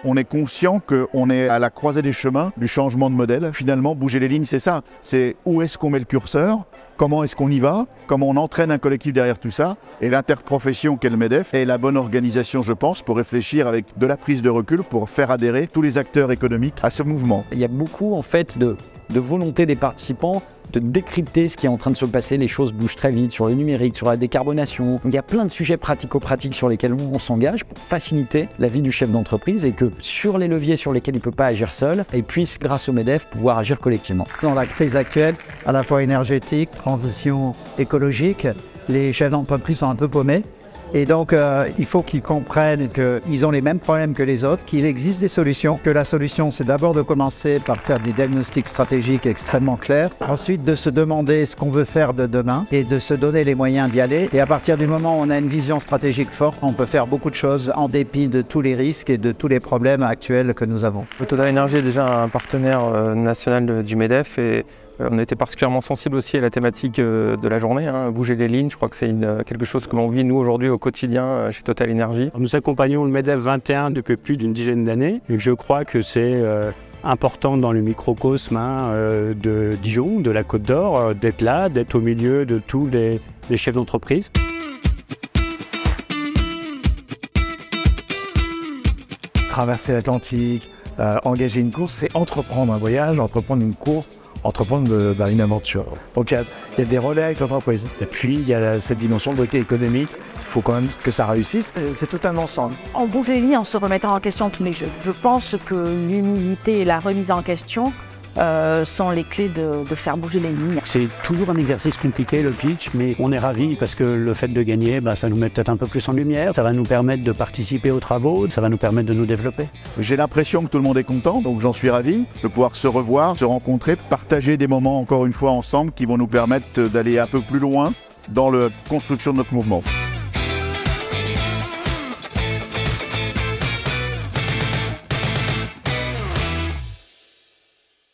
On est conscient qu'on est à la croisée des chemins du changement de modèle. Finalement, bouger les lignes, c'est ça. C'est où est-ce qu'on met le curseur, comment est-ce qu'on y va, comment on entraîne un collectif derrière tout ça. Et l'interprofession qu'est le MEDEF est la bonne organisation, je pense, pour réfléchir avec de la prise de recul, pour faire adhérer tous les acteurs économiques à ce mouvement. Il y a beaucoup en fait de volonté des participants de décrypter ce qui est en train de se passer. Les choses bougent très vite sur le numérique, sur la décarbonation. Donc, il y a plein de sujets pratico-pratiques sur lesquels on s'engage pour faciliter la vie du chef d'entreprise et que sur les leviers sur lesquels il ne peut pas agir seul, il puisse, grâce au MEDEF, pouvoir agir collectivement. Dans la crise actuelle, à la fois énergétique, transition écologique, les chefs d'entreprise sont un peu paumés. Et donc, il faut qu'ils comprennent qu'ils ont les mêmes problèmes que les autres, qu'il existe des solutions, que la solution, c'est d'abord de commencer par faire des diagnostics stratégiques extrêmement clairs, ensuite de se demander ce qu'on veut faire de demain et de se donner les moyens d'y aller. Et à partir du moment où on a une vision stratégique forte, on peut faire beaucoup de choses en dépit de tous les risques et de tous les problèmes actuels que nous avons. Total Energy est déjà un partenaire national du MEDEF et on était particulièrement sensible aussi à la thématique de la journée, bouger les lignes. Je crois que c'est quelque chose que l'on vit nous aujourd'hui au quotidien chez Total Energy. Nous accompagnons le MEDEF 21 depuis plus d'une dizaine d'années et je crois que c'est important dans le microcosme de Dijon, de la Côte d'Or, d'être là, d'être au milieu de tous les chefs d'entreprise. Traverser l'Atlantique, engager une course, c'est entreprendre un voyage, entreprendre une course, entreprendre une aventure. Donc il y a des relais avec l'entreprise. Et puis il y a cette dimension de briquet économique. Il faut quand même que ça réussisse. C'est tout un ensemble. On bouge les lignes en se remettant en question tous les jours. Je pense que l'humilité et la remise en question sont les clés de faire bouger les lignes. C'est toujours un exercice compliqué le pitch, mais on est ravis parce que le fait de gagner, ça nous met peut-être un peu plus en lumière, ça va nous permettre de participer aux travaux, ça va nous permettre de nous développer. J'ai l'impression que tout le monde est content, donc j'en suis ravi de pouvoir se revoir, se rencontrer, partager des moments encore une fois ensemble qui vont nous permettre d'aller un peu plus loin dans la construction de notre mouvement.